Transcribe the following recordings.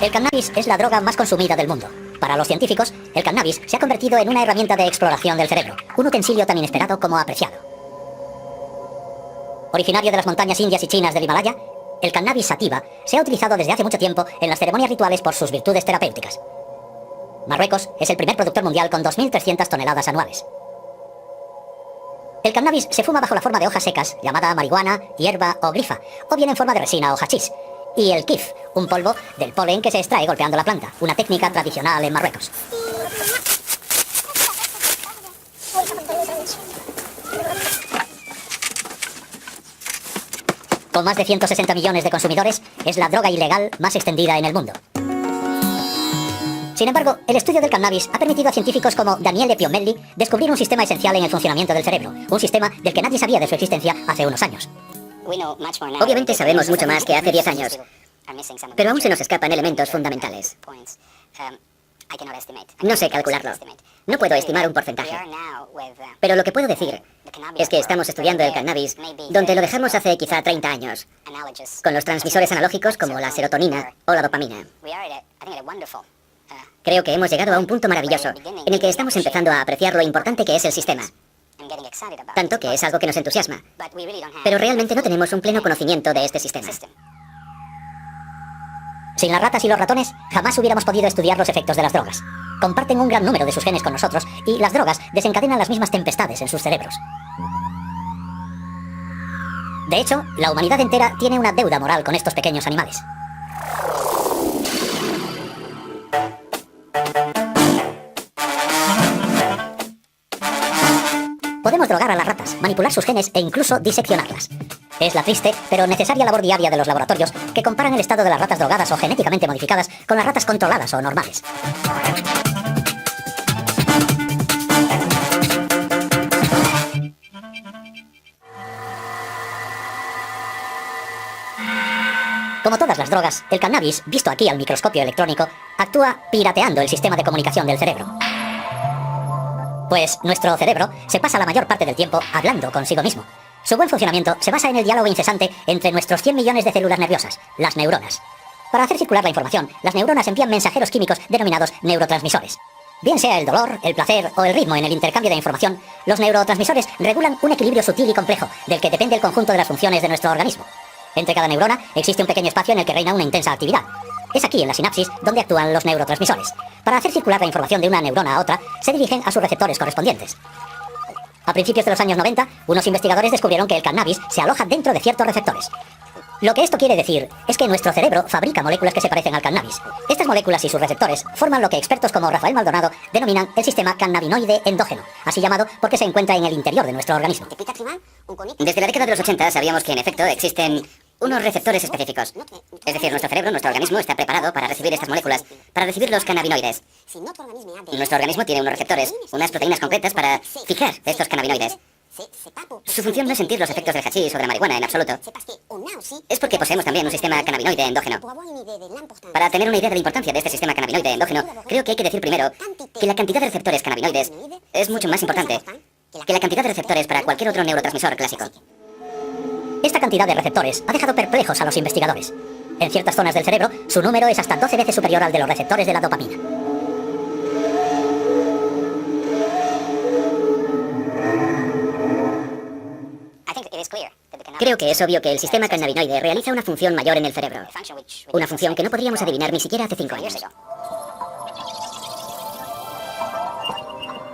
El cannabis es la droga más consumida del mundo. Para los científicos, el cannabis se ha convertido en una herramienta de exploración del cerebro, un utensilio tan inesperado como apreciado. Originario de las montañas indias y chinas del Himalaya, el cannabis sativa se ha utilizado desde hace mucho tiempo en las ceremonias rituales por sus virtudes terapéuticas. Marruecos es el primer productor mundial con 2.300 toneladas anuales. El cannabis se fuma bajo la forma de hojas secas, llamada marihuana, hierba o grifa, o bien en forma de resina o hachís. Y el kif, un polvo del polen que se extrae golpeando la planta, una técnica tradicional en Marruecos. Con más de 160 millones de consumidores, es la droga ilegal más extendida en el mundo. Sin embargo, el estudio del cannabis ha permitido a científicos como Daniele Piomelli descubrir un sistema esencial en el funcionamiento del cerebro, un sistema del que nadie sabía de su existencia hace unos años. Obviamente sabemos mucho más que hace 10 años, pero aún se nos escapan elementos fundamentales. No sé calcularlo. No puedo estimar un porcentaje. Pero lo que puedo decir es que estamos estudiando el cannabis donde lo dejamos hace quizá 30 años, con los transmisores analógicos como la serotonina o la dopamina. Creo que hemos llegado a un punto maravilloso en el que estamos empezando a apreciar lo importante que es el sistema. Tanto que es algo que nos entusiasma. Pero realmente no tenemos un pleno conocimiento de este sistema. Sin las ratas y los ratones, jamás hubiéramos podido estudiar los efectos de las drogas. Comparten un gran número de sus genes con nosotros y las drogas desencadenan las mismas tempestades en sus cerebros. De hecho, la humanidad entera tiene una deuda moral con estos pequeños animales. Podemos drogar a las ratas, manipular sus genes e incluso diseccionarlas. Es la triste, pero necesaria labor diaria de los laboratorios que comparan el estado de las ratas drogadas o genéticamente modificadas con las ratas controladas o normales. Como todas las drogas, el cannabis, visto aquí al microscopio electrónico, actúa pirateando el sistema de comunicación del cerebro. Pues nuestro cerebro se pasa la mayor parte del tiempo hablando consigo mismo. Su buen funcionamiento se basa en el diálogo incesante entre nuestros 100 millones de células nerviosas, las neuronas. Para hacer circular la información, las neuronas envían mensajeros químicos denominados neurotransmisores. Bien sea el dolor, el placer o el ritmo en el intercambio de información, los neurotransmisores regulan un equilibrio sutil y complejo del que depende el conjunto de las funciones de nuestro organismo. Entre cada neurona existe un pequeño espacio en el que reina una intensa actividad. Es aquí, en la sinapsis, donde actúan los neurotransmisores. Para hacer circular la información de una neurona a otra, se dirigen a sus receptores correspondientes. A principios de los años 90, unos investigadores descubrieron que el cannabis se aloja dentro de ciertos receptores. Lo que esto quiere decir es que nuestro cerebro fabrica moléculas que se parecen al cannabis. Estas moléculas y sus receptores forman lo que expertos como Rafael Maldonado denominan el sistema cannabinoide endógeno, así llamado porque se encuentra en el interior de nuestro organismo. Desde la década de los 80 sabíamos que en efecto existen unos receptores específicos. Es decir, nuestro cerebro, nuestro organismo está preparado para recibir estas moléculas, para recibir los cannabinoides. Nuestro organismo tiene unos receptores, unas proteínas concretas para fijar estos cannabinoides. Su función no es sentir los efectos del hachís o de la marihuana en absoluto. Es porque poseemos también un sistema cannabinoide endógeno. Para tener una idea de la importancia de este sistema cannabinoide endógeno, creo que hay que decir primero que la cantidad de receptores cannabinoides es mucho más importante que la cantidad de receptores para cualquier otro neurotransmisor clásico. Esta cantidad de receptores ha dejado perplejos a los investigadores. En ciertas zonas del cerebro, su número es hasta 12 veces superior al de los receptores de la dopamina. Creo que es obvio que el sistema cannabinoide realiza una función mayor en el cerebro. Una función que no podríamos adivinar ni siquiera hace 5 años.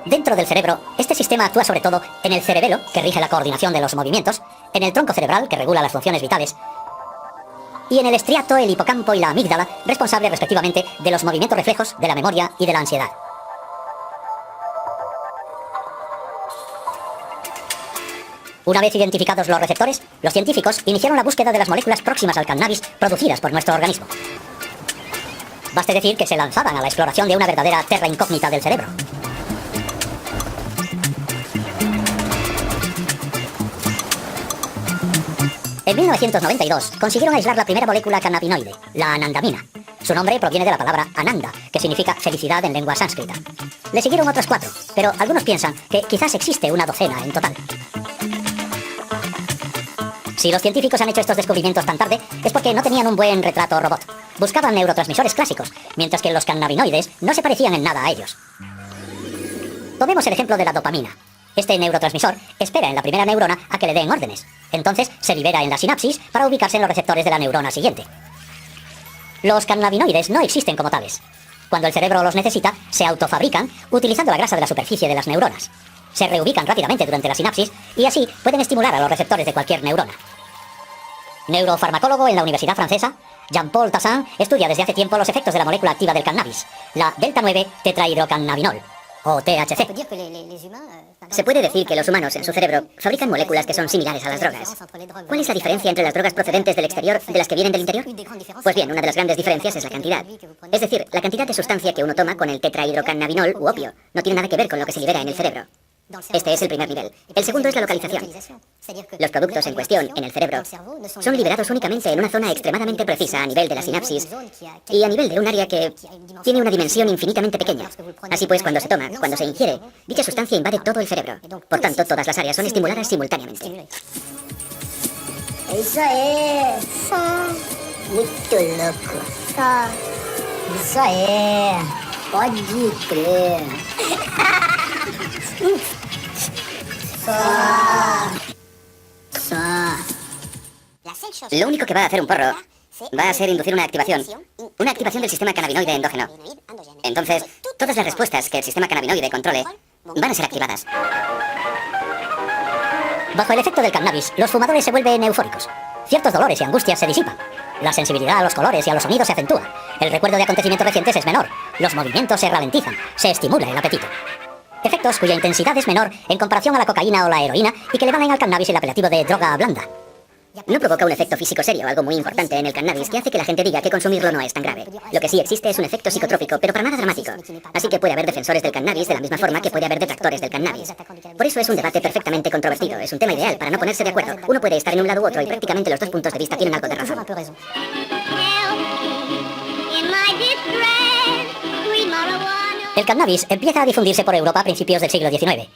Dentro del cerebro, este sistema actúa sobre todo en el cerebelo, que rige la coordinación de los movimientos, en el tronco cerebral, que regula las funciones vitales, y en el estriato, el hipocampo y la amígdala, responsables respectivamente de los movimientos reflejos, de la memoria y de la ansiedad. Una vez identificados los receptores, los científicos iniciaron la búsqueda de las moléculas próximas al cannabis producidas por nuestro organismo. Baste decir que se lanzaban a la exploración de una verdadera terra incógnita del cerebro. En 1992 consiguieron aislar la primera molécula cannabinoide, la anandamina. Su nombre proviene de la palabra ananda, que significa felicidad en lengua sánscrita. Le siguieron otras 4, pero algunos piensan que quizás existe una docena en total. Si los científicos han hecho estos descubrimientos tan tarde, es porque no tenían un buen retrato robot. buscaban neurotransmisores clásicos, mientras que los cannabinoides no se parecían en nada a ellos. Tomemos el ejemplo de la dopamina. Este neurotransmisor espera en la primera neurona a que le den órdenes. Entonces se libera en la sinapsis para ubicarse en los receptores de la neurona siguiente. Los cannabinoides no existen como tales. Cuando el cerebro los necesita, se autofabrican utilizando la grasa de la superficie de las neuronas. Se reubican rápidamente durante la sinapsis y así pueden estimular a los receptores de cualquier neurona. Neurofarmacólogo en la Universidad Francesa, Jean-Paul Tassin estudia desde hace tiempo los efectos de la molécula activa del cannabis, la delta-9 tetrahidrocannabinol, o THC. Se puede decir que los humanos en su cerebro fabrican moléculas que son similares a las drogas. ¿Cuál es la diferencia entre las drogas procedentes del exterior de las que vienen del interior? Pues bien, una de las grandes diferencias es la cantidad. Es decir, la cantidad de sustancia que uno toma con el tetrahidrocannabinol u opio no tiene nada que ver con lo que se libera en el cerebro. Este es el primer nivel. El segundo es la localización. Los productos en cuestión, en el cerebro, son liberados únicamente en una zona extremadamente precisa a nivel de la sinapsis y a nivel de un área que tiene una dimensión infinitamente pequeña. Así pues, cuando se toma, cuando se ingiere, dicha sustancia invade todo el cerebro. Por tanto, todas las áreas son estimuladas simultáneamente. Isso aí! Muito louco! Isso aí! Pode crer! Lo único que va a hacer un porro va a ser inducir una activación del sistema cannabinoide endógeno. Entonces, todas las respuestas que el sistema cannabinoide controle van a ser activadas. Bajo el efecto del cannabis, los fumadores se vuelven eufóricos. Ciertos dolores y angustias se disipan. La sensibilidad a los colores y a los sonidos se acentúa. El recuerdo de acontecimientos recientes es menor. Los movimientos se ralentizan. Se estimula el apetito. Efectos cuya intensidad es menor en comparación a la cocaína o la heroína y que le valen al cannabis el apelativo de droga blanda. No provoca un efecto físico serio, algo muy importante en el cannabis, que hace que la gente diga que consumirlo no es tan grave. Lo que sí existe es un efecto psicotrópico, pero para nada dramático. Así que puede haber defensores del cannabis de la misma forma que puede haber detractores del cannabis. Por eso es un debate perfectamente controvertido, es un tema ideal para no ponerse de acuerdo. Uno puede estar en un lado u otro y prácticamente los dos puntos de vista tienen algo de razón. El cannabis empieza a difundirse por Europa a principios del siglo XIX.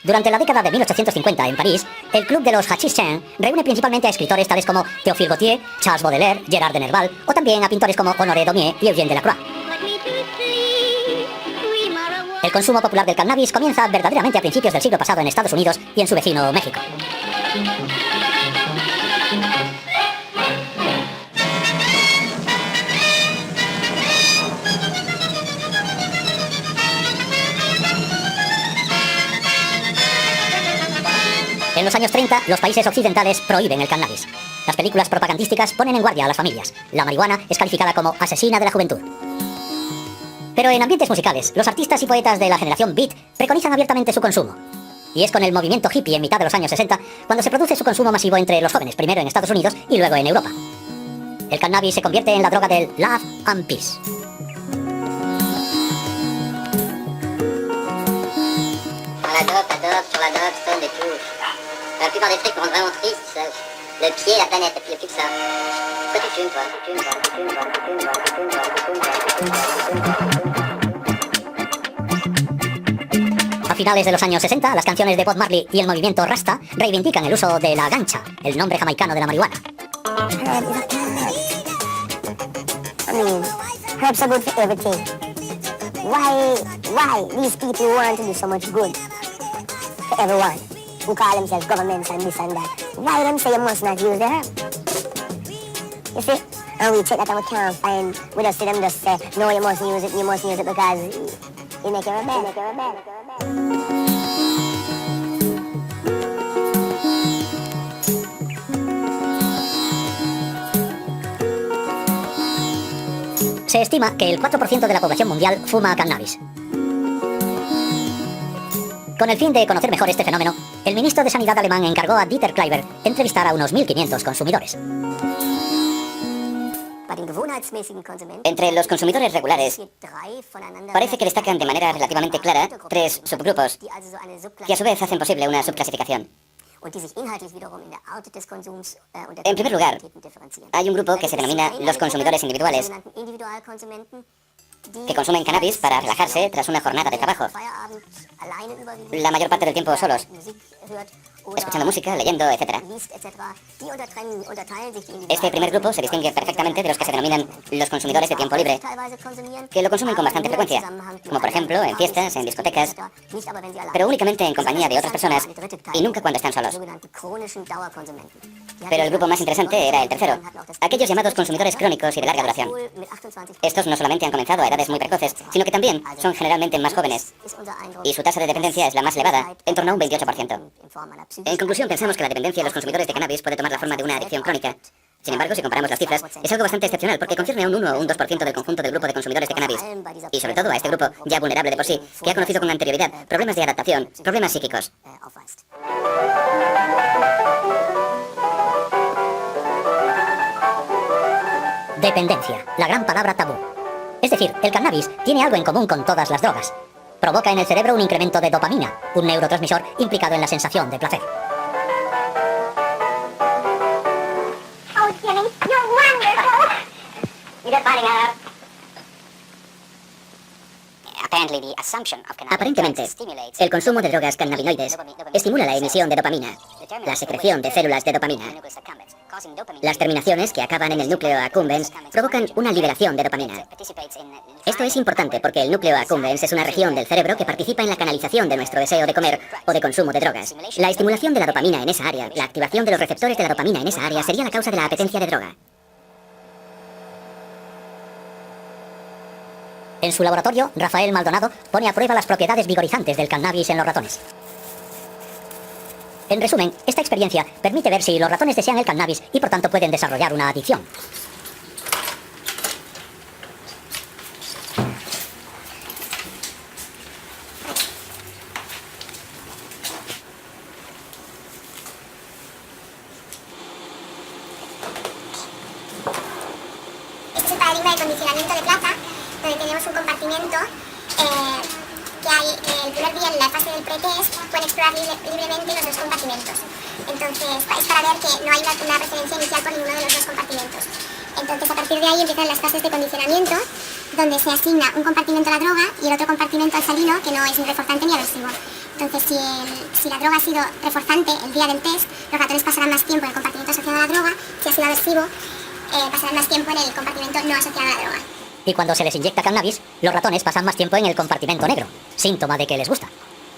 Durante la década de 1850, en París, el Club de los Hachis reúne principalmente a escritores tales como Théophile Gautier, Charles Baudelaire, Gérard de Nerval, o también a pintores como Honoré Daumier y Eugène Delacroix. El consumo popular del cannabis comienza verdaderamente a principios del siglo pasado en Estados Unidos y en su vecino México. En los años 30, los países occidentales prohíben el cannabis. Las películas propagandísticas ponen en guardia a las familias. La marihuana es calificada como asesina de la juventud. Pero en ambientes musicales, los artistas y poetas de la generación Beat preconizan abiertamente su consumo. Y es con el movimiento hippie en mitad de los años 60 cuando se produce su consumo masivo entre los jóvenes, primero en Estados Unidos y luego en Europa. El cannabis se convierte en la droga del love and peace. Sur la dope, sonne des touches. La plupart des trucs me rendent vraiment triste, ça. Le pied, la planète, et puis il n'y a plus que ça. Pourquoi tu fumes, toi? A finales de los años 60, las canciones de Bob Marley y el movimiento Rasta reivindican el uso de la gancha, el nombre jamaicano de la marihuana. Herbs are good for everything. Why these people want to do so much good for everyone who call themselves governments and this and that? Why them say you must not use the herb? You see? And we check that and we can't find, we just see them just say, no, you mustn't use it because you make you rebel. Se estima que el 4% de la población mundial fuma cannabis. Con el fin de conocer mejor este fenómeno, el ministro de Sanidad alemán encargó a Dieter Kleiber entrevistar a unos 1.500 consumidores. Entre los consumidores regulares, parece que destacan de manera relativamente clara tres subgrupos, que a su vez hacen posible una subclasificación. En primer lugar, hay un grupo que se denomina los consumidores individuales, que consumen cannabis para relajarse tras una jornada de trabajo, la mayor parte del tiempo solos. escuchando música, leyendo, etc. Este primer grupo se distingue perfectamente de los que se denominan los consumidores de tiempo libre, que lo consumen con bastante frecuencia, como por ejemplo en fiestas, en discotecas, pero únicamente en compañía de otras personas y nunca cuando están solos. Pero el grupo más interesante era el tercero, aquellos llamados consumidores crónicos y de larga duración. Estos no solamente han comenzado a edades muy precoces, sino que también son generalmente más jóvenes, y su tasa de dependencia es la más elevada, en torno a un 28%. En conclusión, pensamos que la dependencia de los consumidores de cannabis puede tomar la forma de una adicción crónica. Sin embargo, si comparamos las cifras, es algo bastante excepcional porque concierne a un 1 o un 2% del conjunto del grupo de consumidores de cannabis. Y sobre todo a este grupo, ya vulnerable de por sí, que ha conocido con anterioridad problemas de adaptación, problemas psíquicos. Dependencia, la gran palabra tabú. Es decir, el cannabis tiene algo en común con todas las drogas. Provoca en el cerebro un incremento de dopamina, un neurotransmisor implicado en la sensación de placer. Oh, Jimmy, you're wonderful. You're just finding out. Aparentemente, el consumo de drogas cannabinoides estimula la emisión de dopamina, la secreción de células de dopamina. Las terminaciones que acaban en el núcleo accumbens provocan una liberación de dopamina. Esto es importante porque el núcleo accumbens es una región del cerebro que participa en la canalización de nuestro deseo de comer o de consumo de drogas. La estimulación de la dopamina en esa área, la activación de los receptores de la dopamina en esa área sería la causa de la apetencia de droga. En su laboratorio, Rafael Maldonado pone a prueba las propiedades vigorizantes del cannabis en los ratones. En resumen, esta experiencia permite ver si los ratones desean el cannabis y por tanto pueden desarrollar una adicción. Este es el paradigma de condicionamiento de plaza, donde tenemos un compartimento que hay el primer día en la fase del pretest, pueden explorar libremente los dos compartimentos. Entonces, es para ver que no hay una referencia inicial por ninguno de los dos compartimentos. Entonces, a partir de ahí empiezan las fases de condicionamiento, donde se asigna un compartimento a la droga y el otro compartimento al salino, que no es ni reforzante ni aversivo. Entonces, si la droga ha sido reforzante el día del test, los ratones pasarán más tiempo en el compartimento asociado a la droga. Si ha sido aversivo, pasarán más tiempo en el compartimento no asociado a la droga. Y cuando se les inyecta cannabis, los ratones pasan más tiempo en el compartimento negro, síntoma de que les gusta.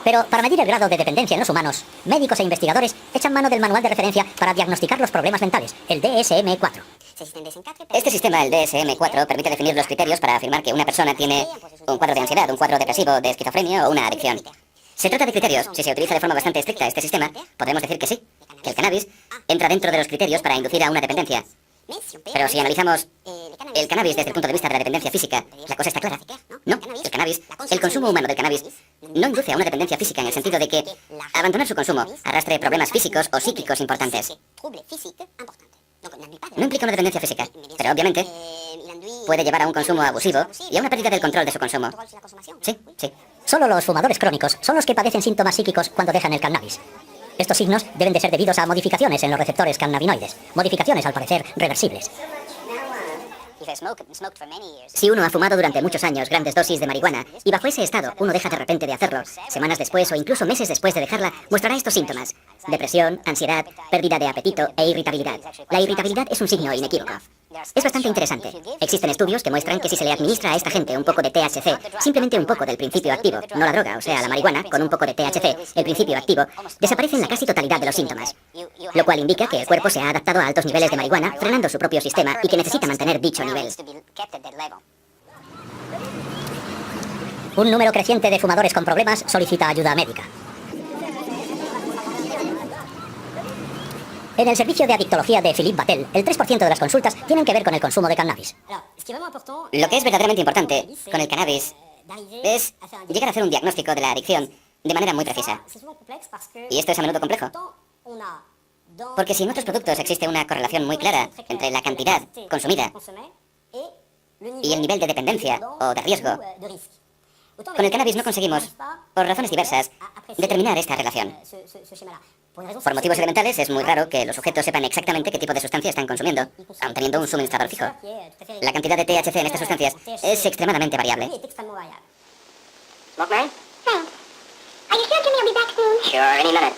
Pero para medir el grado de dependencia en los humanos, médicos e investigadores echan mano del manual de referencia para diagnosticar los problemas mentales, el DSM-4. Este sistema, el DSM-4, permite definir los criterios para afirmar que una persona tiene un cuadro de ansiedad, un cuadro depresivo, de esquizofrenia o una adicción. Se trata de criterios. Si se utiliza de forma bastante estricta este sistema, podremos decir que sí, que el cannabis entra dentro de los criterios para inducir a una dependencia. Pero si analizamos el cannabis desde el punto de vista de la dependencia física, la cosa está clara. No, el cannabis, el consumo humano del cannabis, no induce a una dependencia física en el sentido de que abandonar su consumo arrastre problemas físicos o psíquicos importantes. No implica una dependencia física, pero obviamente puede llevar a un consumo abusivo y a una pérdida del control de su consumo. Sí, sí. Solo los fumadores crónicos son los que padecen síntomas psíquicos cuando dejan el cannabis. Estos signos deben de ser debidos a modificaciones en los receptores cannabinoides, modificaciones al parecer reversibles. Si uno ha fumado durante muchos años grandes dosis de marihuana y bajo ese estado uno deja de repente de hacerlo, semanas después o incluso meses después de dejarla, mostrará estos síntomas: depresión, ansiedad, pérdida de apetito e irritabilidad. La irritabilidad es un signo inequívoco. Es bastante interesante. Existen estudios que muestran que si se le administra a esta gente un poco de THC, simplemente un poco del principio activo, no la droga, o sea, la marihuana, con un poco de THC, el principio activo, desaparecen la casi totalidad de los síntomas. Lo cual indica que el cuerpo se ha adaptado a altos niveles de marihuana, frenando su propio sistema y que necesita mantener dicho nivel. Un número creciente de fumadores con problemas solicita ayuda médica. En el servicio de adictología de Philippe Battel, el 3% de las consultas tienen que ver con el consumo de cannabis. Lo que es verdaderamente importante con el cannabis es llegar a hacer un diagnóstico de la adicción de manera muy precisa. Y esto es a menudo complejo. Porque si en otros productos existe una correlación muy clara entre la cantidad consumida y el nivel de dependencia o de riesgo, con el cannabis no conseguimos, por razones diversas, determinar esta relación. Por motivos elementales es muy raro que los sujetos sepan exactamente qué tipo de sustancia están consumiendo, aun teniendo un suministrador fijo. La cantidad de THC en estas sustancias es extremadamente variable. Smoke, Mary? Hey. Are you sure Jimmy will be back soon? Sure, any minute.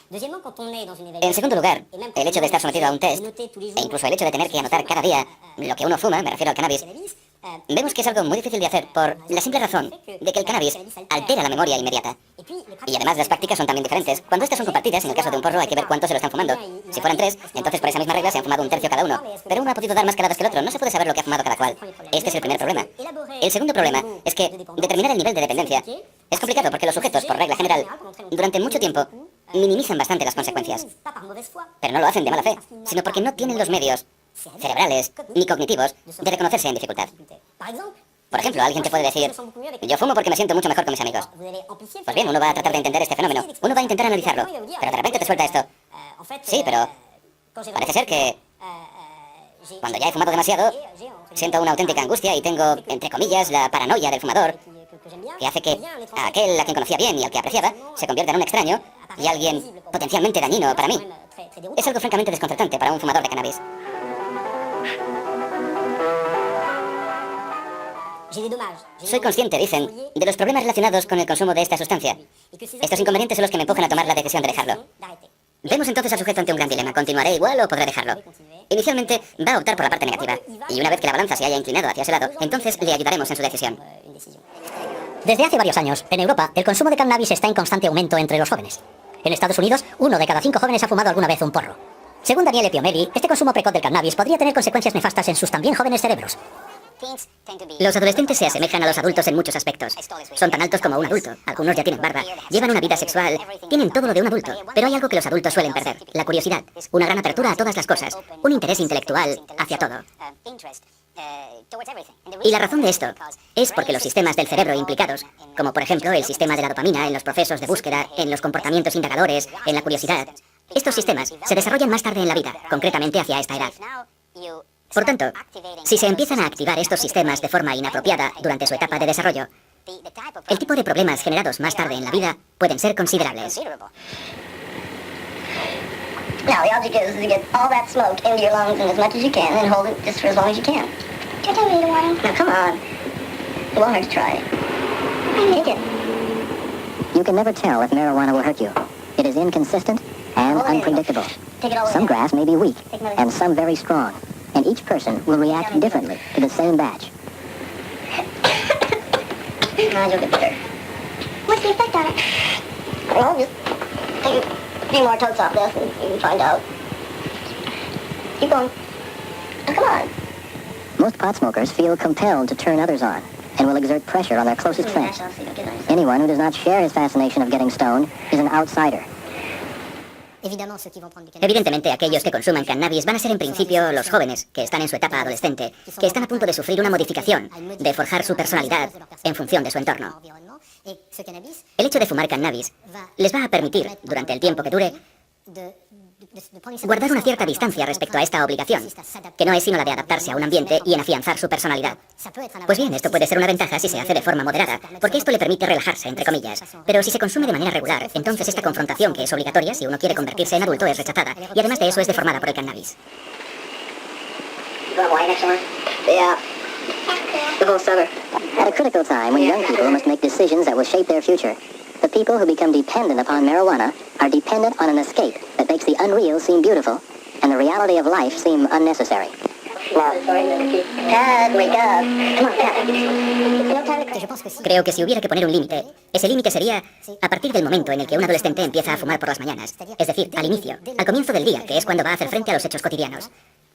En segundo lugar, el hecho de estar sometido a un test, e incluso el hecho de tener que anotar cada día lo que uno fuma, me refiero al cannabis, vemos que es algo muy difícil de hacer por la simple razón de que el cannabis altera la memoria inmediata. Y además las prácticas son también diferentes. Cuando estas son compartidas, en el caso de un porro hay que ver cuántos se lo están fumando. Si fueran 3, entonces por esa misma regla se han fumado un tercio cada uno. Pero uno ha podido dar más caladas que el otro, no se puede saber lo que ha fumado cada cual. Este es el primer problema. El segundo problema es que determinar el nivel de dependencia es complicado porque los sujetos, por regla general, durante mucho tiempo, minimizan bastante las consecuencias. Pero no lo hacen de mala fe, sino porque no tienen los medios cerebrales ni cognitivos de reconocerse en dificultad. Por ejemplo, alguien te puede decir, yo fumo porque me siento mucho mejor con mis amigos. Pues bien, uno va a tratar de entender este fenómeno, uno va a intentar analizarlo, pero de repente te suelta esto. Sí, pero parece ser que cuando ya he fumado demasiado, siento una auténtica angustia y tengo, entre comillas, la paranoia del fumador, que hace que a aquel a quien conocía bien y al que apreciaba se convierta en un extraño y alguien potencialmente dañino para mí. Es algo francamente desconcertante para un fumador de cannabis. Soy consciente, dicen, de los problemas relacionados con el consumo de esta sustancia. Estos inconvenientes son los que me empujan a tomar la decisión de dejarlo. Vemos entonces al sujeto ante un gran dilema. ¿Continuaré igual o podré dejarlo? Inicialmente va a optar por la parte negativa. Y una vez que la balanza se haya inclinado hacia ese lado, entonces le ayudaremos en su decisión. Desde hace varios años, en Europa, el consumo de cannabis está en constante aumento entre los jóvenes. En Estados Unidos, 1 de cada 5 jóvenes ha fumado alguna vez un porro. Según Daniele Piomeli, este consumo precoz del cannabis podría tener consecuencias nefastas en sus también jóvenes cerebros. Los adolescentes se asemejan a los adultos en muchos aspectos. Son tan altos como un adulto, algunos ya tienen barba, llevan una vida sexual, tienen todo lo de un adulto, pero hay algo que los adultos suelen perder, la curiosidad, una gran apertura a todas las cosas, un interés intelectual hacia todo. Y la razón de esto es porque los sistemas del cerebro implicados, como por ejemplo el sistema de la dopamina en los procesos de búsqueda, en los comportamientos indagadores, en la curiosidad, estos sistemas se desarrollan más tarde en la vida, concretamente hacia esta edad. Por tanto, si se empiezan a activar estos sistemas de forma inapropiada durante su etapa de desarrollo, el tipo de problemas generados más tarde en la vida pueden ser considerables. Now, the object is to get all that smoke into your lungs and as much as you can, and hold it just for as long as you can. I don't need one. Now, come on. It won't hurt to try it. Take it. You can never tell if marijuana will hurt you. It is inconsistent and unpredictable. Take it all Some in. grass may be weak and some very strong, and each person will react differently to the same batch. Now you'll get better. What's the effect on it? Well, just take a few more totes off this and you can find out. Keep going. Now, come on. Most pot smokers feel compelled to turn others on and will exert pressure on their closest friends. Anyone who does not share his fascination of getting stoned is an outsider. Evidentemente, aquellos que consuman cannabis van a ser en principio los jóvenes, que están en su etapa adolescente, que están a punto de sufrir una modificación, de forjar su personalidad en función de su entorno. El hecho de fumar cannabis les va a permitir, durante el tiempo que dure, guardar una cierta distancia respecto a esta obligación, que no es sino la de adaptarse a un ambiente y en afianzar su personalidad. Pues bien, esto puede ser una ventaja si se hace de forma moderada, porque esto le permite relajarse, entre comillas. Pero si se consume de manera regular, entonces esta confrontación, que es obligatoria si uno quiere convertirse en adulto, es rechazada, y además de eso es deformada por el cannabis. Yeah. The whole summer. At a critical time when young people must make decisions that will shape their future, the people who become dependent upon marijuana are dependent on an escape that makes the unreal seem beautiful and the reality of life seem unnecessary. Dad, wake up. Come on, Dad. Creo que si hubiera que poner un límite, ese límite sería a partir del momento en el que un adolescente empieza a fumar por las mañanas, es decir, al inicio, al comienzo del día, que es cuando va a hacer frente a los hechos cotidianos.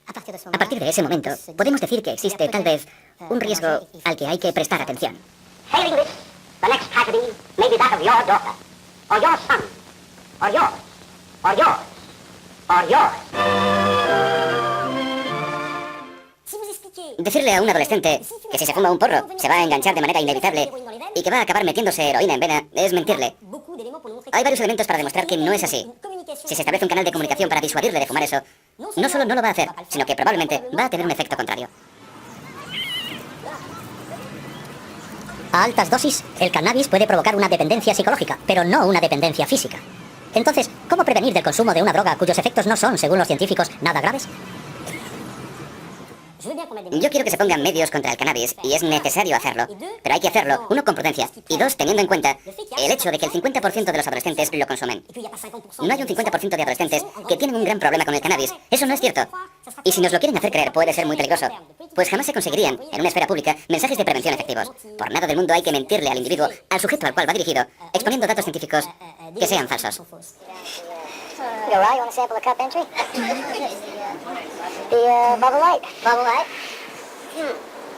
A partir de ese momento, podemos decir que existe tal vez un riesgo al que hay que prestar atención. Failing this, the next tragedy may be that of your daughter, or your son, or yours, or yours, or yours. Decirle a un adolescente que si se fuma un porro se va a enganchar de manera inevitable y que va a acabar metiéndose heroína en vena es mentirle. Hay varios elementos para demostrar que no es así. Si se establece un canal de comunicación para disuadirle de fumar eso, no solo no lo va a hacer, sino que probablemente va a tener un efecto contrario. A altas dosis, el cannabis puede provocar una dependencia psicológica, pero no una dependencia física. Entonces, ¿cómo prevenir del consumo de una droga cuyos efectos no son, según los científicos, nada graves? Yo quiero que se pongan medios contra el cannabis, y es necesario hacerlo. Pero hay que hacerlo, uno, con prudencia, y dos, teniendo en cuenta el hecho de que el 50% de los adolescentes lo consumen. No hay un 50% de adolescentes que tienen un gran problema con el cannabis. Eso no es cierto. Y si nos lo quieren hacer creer, puede ser muy peligroso. Pues jamás se conseguirían, en una esfera pública, mensajes de prevención efectivos. Por nada del mundo hay que mentirle al individuo, al sujeto al cual va dirigido, exponiendo datos científicos que sean falsos. Yo, Ron, you want a sample of cup entry? The Bubble Light. Bubble Light?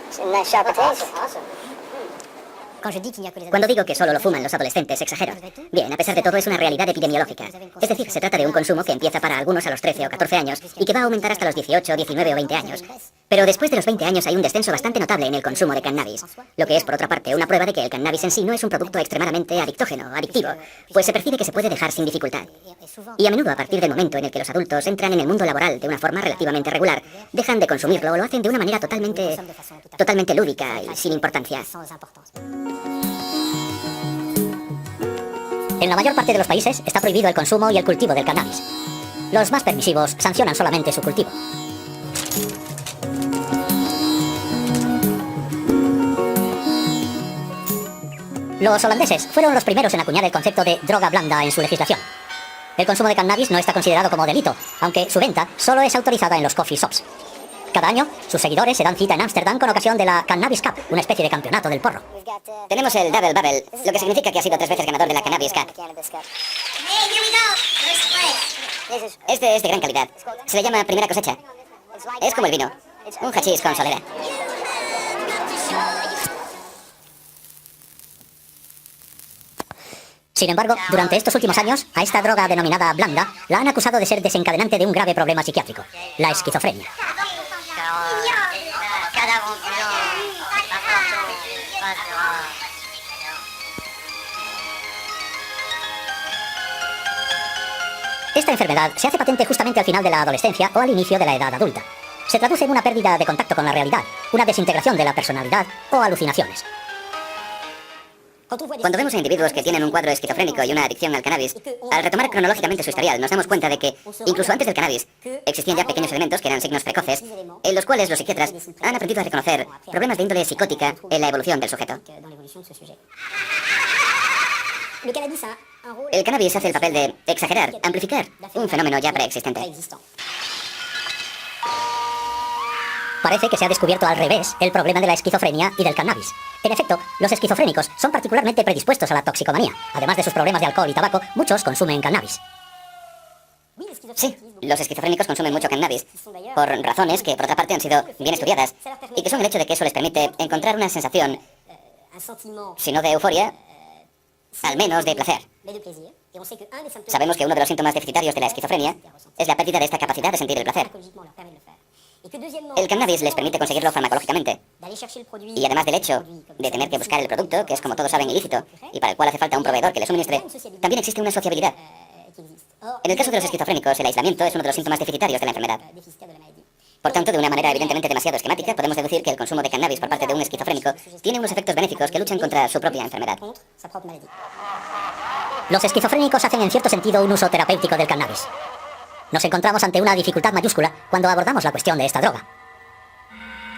It's a nice sharp taste. Cuando digo que solo lo fuman los adolescentes, exagero. Bien, a pesar de todo, es una realidad epidemiológica. Es decir, se trata de un consumo que empieza para algunos a los 13 o 14 años y que va a aumentar hasta los 18, 19 o 20 años. Pero después de los 20 años hay un descenso bastante notable en el consumo de cannabis, lo que es, por otra parte, una prueba de que el cannabis en sí no es un producto extremadamente adictivo, pues se percibe que se puede dejar sin dificultad. Y a menudo, a partir del momento en el que los adultos entran en el mundo laboral de una forma relativamente regular, dejan de consumirlo o lo hacen de una manera totalmente lúdica y sin importancia. En la mayor parte de los países está prohibido el consumo y el cultivo del cannabis. Los más permisivos sancionan solamente su cultivo. Los holandeses fueron los primeros en acuñar el concepto de droga blanda en su legislación. El consumo de cannabis no está considerado como delito, aunque su venta solo es autorizada en los coffee shops. Cada año, sus seguidores se dan cita en Ámsterdam con ocasión de la Cannabis Cup, una especie de campeonato del porro. Tenemos el Double Bubble, lo que significa que ha sido 3 veces ganador de la Cannabis Cup. Este es de gran calidad. Se le llama primera cosecha. Es como el vino, un hachís con solera. Sin embargo, durante estos últimos años, a esta droga denominada blanda la han acusado de ser desencadenante de un grave problema psiquiátrico, la esquizofrenia. Esta enfermedad se hace patente justamente al final de la adolescencia o al inicio de la edad adulta. Se traduce en una pérdida de contacto con la realidad, una desintegración de la personalidad o alucinaciones. Cuando vemos a individuos que tienen un cuadro esquizofrénico y una adicción al cannabis, al retomar cronológicamente su historial, nos damos cuenta de que, incluso antes del cannabis, existían ya pequeños elementos que eran signos precoces, en los cuales los psiquiatras han aprendido a reconocer problemas de índole psicótica en la evolución del sujeto. El cannabis hace el papel de exagerar, amplificar un fenómeno ya preexistente. Parece que se ha descubierto al revés el problema de la esquizofrenia y del cannabis. En efecto, los esquizofrénicos son particularmente predispuestos a la toxicomanía. Además de sus problemas de alcohol y tabaco, muchos consumen cannabis. Sí, los esquizofrénicos consumen mucho cannabis, por razones que, por otra parte, han sido bien estudiadas, y que son el hecho de que eso les permite encontrar una sensación, si no de euforia, al menos de placer. Sabemos que uno de los síntomas deficitarios de la esquizofrenia es la pérdida de esta capacidad de sentir el placer. El cannabis les permite conseguirlo farmacológicamente. Y además del hecho de tener que buscar el producto, que es como todos saben ilícito, y para el cual hace falta un proveedor que le suministre, también existe una sociabilidad. En el caso de los esquizofrénicos, el aislamiento es uno de los síntomas deficitarios de la enfermedad. Por tanto, de una manera evidentemente demasiado esquemática, podemos deducir que el consumo de cannabis por parte de un esquizofrénico tiene unos efectos benéficos que luchan contra su propia enfermedad. Los esquizofrénicos hacen en cierto sentido un uso terapéutico del cannabis. Nos encontramos ante una dificultad mayúscula cuando abordamos la cuestión de esta droga.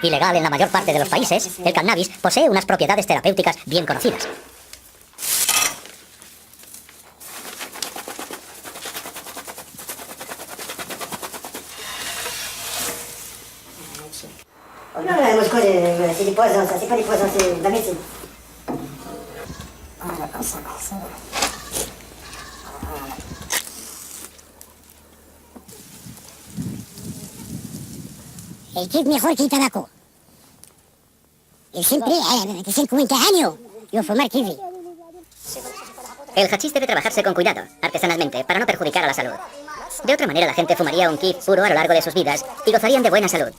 Ilegal en la mayor parte de los países, el cannabis posee unas propiedades terapéuticas bien conocidas. C'est des poisons, ça, c'est pas des poisons, c'est de la médecine. El kit mejor que el tabaco. El simple, que 50 años. Yo fumar kiwi. El hachís debe trabajarse con cuidado, artesanalmente, para no perjudicar a la salud. De otra manera, la gente fumaría un kit puro a lo largo de sus vidas y gozarían de buena salud.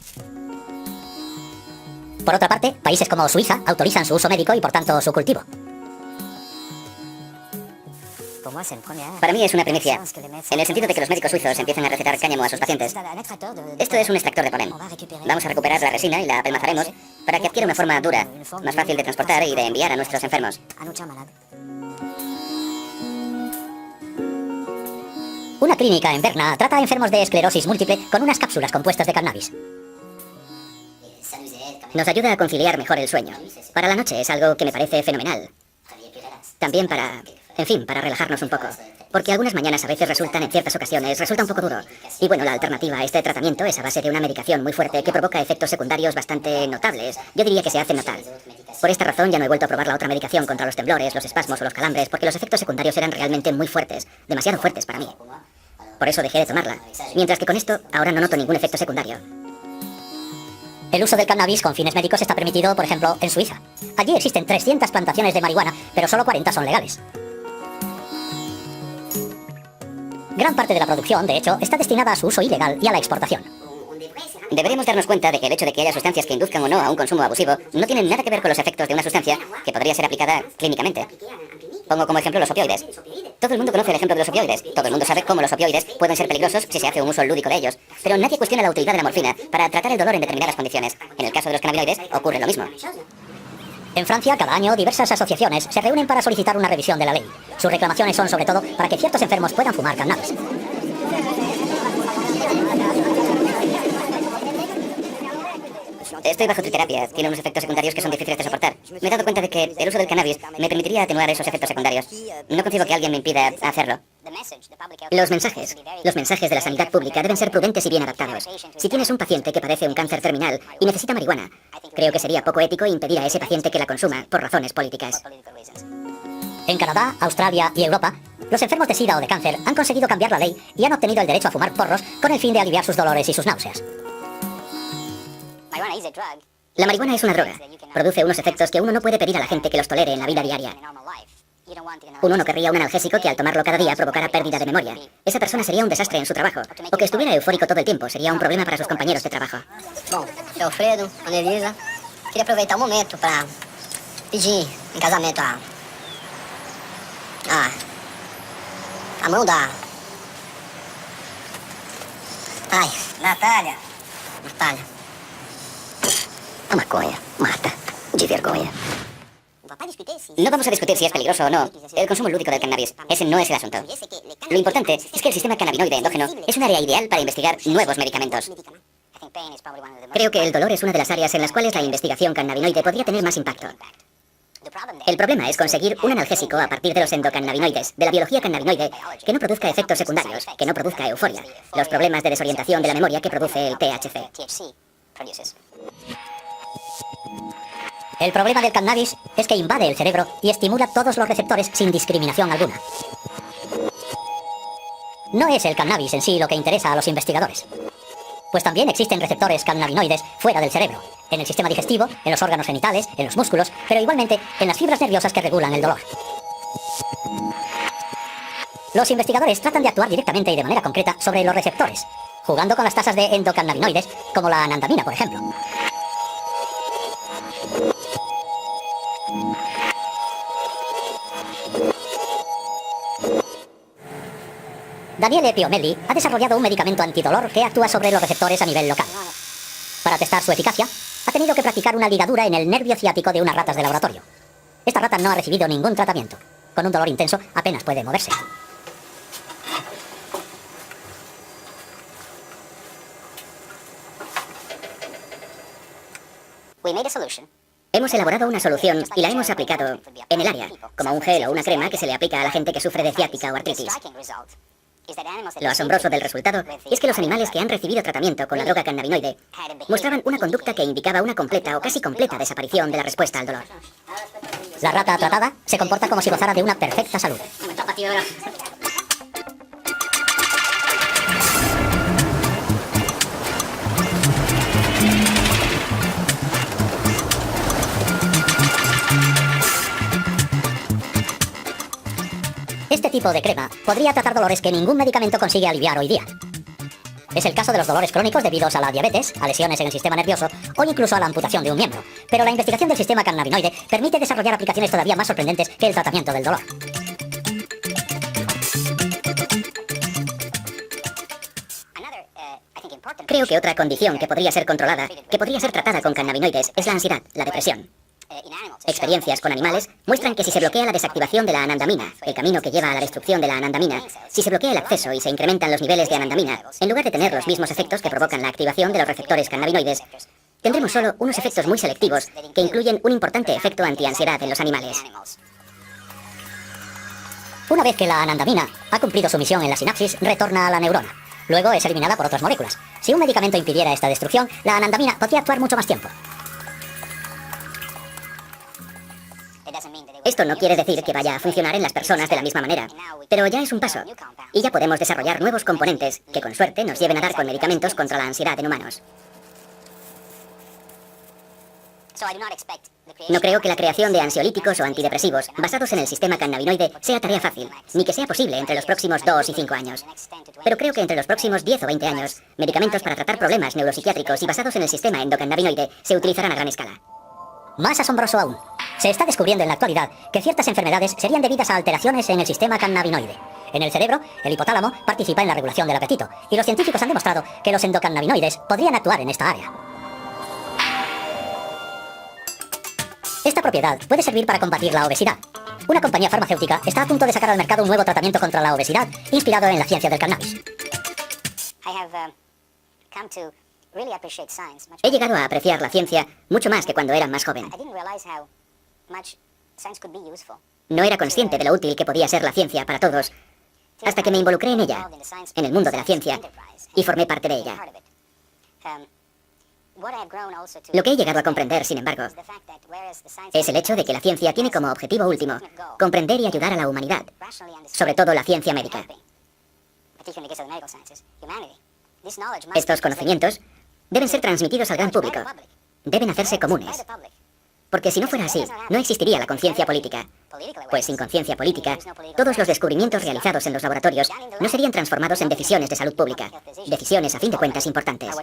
Por otra parte, países como Suiza autorizan su uso médico y por tanto su cultivo. Para mí es una primicia, en el sentido de que los médicos suizos empiezan a recetar cáñamo a sus pacientes. Esto es un extractor de polen. Vamos a recuperar la resina y la apelmazaremos para que adquiera una forma dura, más fácil de transportar y de enviar a nuestros enfermos. Una clínica en Berna trata a enfermos de esclerosis múltiple con unas cápsulas compuestas de cannabis. Nos ayuda a conciliar mejor el sueño. Para la noche es algo que me parece fenomenal. También para, en fin, para relajarnos un poco. Porque algunas mañanas a veces resultan, en ciertas ocasiones, resulta un poco duro. Y bueno, la alternativa a este tratamiento es a base de una medicación muy fuerte que provoca efectos secundarios bastante notables. Yo diría que se hacen notar. Por esta razón ya no he vuelto a probar la otra medicación contra los temblores, los espasmos o los calambres, porque los efectos secundarios eran realmente muy fuertes, demasiado fuertes para mí. Por eso dejé de tomarla. Mientras que con esto, ahora no noto ningún efecto secundario. El uso del cannabis con fines médicos está permitido, por ejemplo, en Suiza. Allí existen 300 plantaciones de marihuana, pero solo 40 son legales. Gran parte de la producción, de hecho, está destinada a su uso ilegal y a la exportación. Deberíamos darnos cuenta de que el hecho de que haya sustancias que induzcan o no a un consumo abusivo no tienen nada que ver con los efectos de una sustancia que podría ser aplicada clínicamente. Pongo como ejemplo los opioides. Todo el mundo conoce el ejemplo de los opioides. Todo el mundo sabe cómo los opioides pueden ser peligrosos si se hace un uso lúdico de ellos. Pero nadie cuestiona la utilidad de la morfina para tratar el dolor en determinadas condiciones. En el caso de los cannabinoides ocurre lo mismo. En Francia, cada año, diversas asociaciones se reúnen para solicitar una revisión de la ley. Sus reclamaciones son, sobre todo, para que ciertos enfermos puedan fumar cannabis. Estoy bajo triterapia. Tiene unos efectos secundarios que son difíciles de soportar. Me he dado cuenta de que el uso del cannabis me permitiría atenuar esos efectos secundarios. No concibo que alguien me impida hacerlo. Los mensajes de la sanidad pública deben ser prudentes y bien adaptados. Si tienes un paciente que padece un cáncer terminal y necesita marihuana, creo que sería poco ético impedir a ese paciente que la consuma por razones políticas. En Canadá, Australia y Europa, los enfermos de SIDA o de cáncer han conseguido cambiar la ley y han obtenido el derecho a fumar porros con el fin de aliviar sus dolores y sus náuseas. La marihuana es una droga. Produce unos efectos que uno no puede pedir a la gente que los tolere en la vida diaria. Uno no querría un analgésico que al tomarlo cada día provocara pérdida de memoria. Esa persona sería un desastre en su trabajo. O que estuviera eufórico todo el tiempo. Sería un problema para sus compañeros de trabajo. Bom, seu Alfredo, Ana Elisa, queria aproveitar o momento para pedir em casamento a mão da... Ai, Natália. Natália. A maconha mata de vergonha. No vamos a discutir si es peligroso o no el consumo lúdico del cannabis. Ese no es el asunto. Lo importante es que el sistema cannabinoide endógeno es un área ideal para investigar nuevos medicamentos. Creo que el dolor es una de las áreas en las cuales la investigación cannabinoide podría tener más impacto. El problema es conseguir un analgésico a partir de los endocannabinoides, de la biología cannabinoide, que no produzca efectos secundarios, que no produzca euforia, los problemas de desorientación de la memoria que produce el THC. El problema del cannabis es que invade el cerebro y estimula todos los receptores sin discriminación alguna. No es el cannabis en sí lo que interesa a los investigadores, pues también existen receptores cannabinoides fuera del cerebro, en el sistema digestivo, en los órganos genitales, en los músculos, pero igualmente en las fibras nerviosas que regulan el dolor. Los investigadores tratan de actuar directamente y de manera concreta sobre los receptores, jugando con las tasas de endocannabinoides, como la anandamina, por ejemplo. Daniele Piomelli ha desarrollado un medicamento antidolor que actúa sobre los receptores a nivel local. Para testar su eficacia, ha tenido que practicar una ligadura en el nervio ciático de unas ratas de laboratorio. Esta rata no ha recibido ningún tratamiento. Con un dolor intenso, apenas puede moverse. Hemos elaborado una solución y la hemos aplicado en el área, como un gel o una crema que se le aplica a la gente que sufre de ciática o artritis. Lo asombroso del resultado es que los animales que han recibido tratamiento con la droga cannabinoide mostraban una conducta que indicaba una completa o casi completa desaparición de la respuesta al dolor. La rata tratada se comporta como si gozara de una perfecta salud. Este tipo de crema podría tratar dolores que ningún medicamento consigue aliviar hoy día. Es el caso de los dolores crónicos debidos a la diabetes, a lesiones en el sistema nervioso o incluso a la amputación de un miembro. Pero la investigación del sistema cannabinoide permite desarrollar aplicaciones todavía más sorprendentes que el tratamiento del dolor. Creo que otra condición que podría ser controlada, que podría ser tratada con cannabinoides, es la ansiedad, la depresión. Experiencias con animales muestran que si se bloquea la desactivación de la anandamina, el camino que lleva a la destrucción de la anandamina, si se bloquea el acceso y se incrementan los niveles de anandamina, en lugar de tener los mismos efectos que provocan la activación de los receptores cannabinoides, tendremos solo unos efectos muy selectivos que incluyen un importante efecto antiansiedad en los animales. Una vez que la anandamina ha cumplido su misión en la sinapsis, retorna a la neurona. Luego es eliminada por otras moléculas. Si un medicamento impidiera esta destrucción, la anandamina podría actuar mucho más tiempo. Esto no quiere decir que vaya a funcionar en las personas de la misma manera, pero ya es un paso. Y ya podemos desarrollar nuevos componentes que con suerte nos lleven a dar con medicamentos contra la ansiedad en humanos. No creo que la creación de ansiolíticos o antidepresivos basados en el sistema cannabinoide sea tarea fácil, ni que sea posible entre los próximos 2 y 5 años. Pero creo que entre los próximos 10 o 20 años, medicamentos para tratar problemas neuropsiquiátricos y basados en el sistema endocannabinoide se utilizarán a gran escala. Más asombroso aún, se está descubriendo en la actualidad que ciertas enfermedades serían debidas a alteraciones en el sistema cannabinoide. En el cerebro, el hipotálamo participa en la regulación del apetito, y los científicos han demostrado que los endocannabinoides podrían actuar en esta área. Esta propiedad puede servir para combatir la obesidad. Una compañía farmacéutica está a punto de sacar al mercado un nuevo tratamiento contra la obesidad inspirado en la ciencia del cannabis. He llegado a apreciar la ciencia mucho más que cuando era más joven. No era consciente de lo útil que podía ser la ciencia para todos, hasta que me involucré en ella, en el mundo de la ciencia, y formé parte de ella. Lo que he llegado a comprender, sin embargo, es el hecho de que la ciencia tiene como objetivo último comprender y ayudar a la humanidad, sobre todo la ciencia médica. Estos conocimientos deben ser transmitidos al gran público, deben hacerse comunes, porque si no fuera así, no existiría la conciencia política. Pues sin conciencia política, todos los descubrimientos realizados en los laboratorios no serían transformados en decisiones de salud pública, decisiones a fin de cuentas importantes.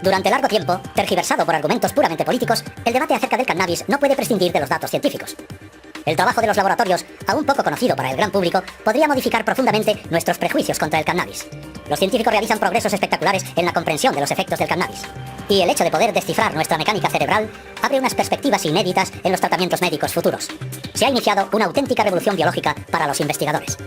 Durante largo tiempo, tergiversado por argumentos puramente políticos, el debate acerca del cannabis no puede prescindir de los datos científicos. El trabajo de los laboratorios, aún poco conocido para el gran público, podría modificar profundamente nuestros prejuicios contra el cannabis. Los científicos realizan progresos espectaculares en la comprensión de los efectos del cannabis. Y el hecho de poder descifrar nuestra mecánica cerebral abre unas perspectivas inéditas en los tratamientos médicos futuros. Se ha iniciado una auténtica revolución biológica para los investigadores.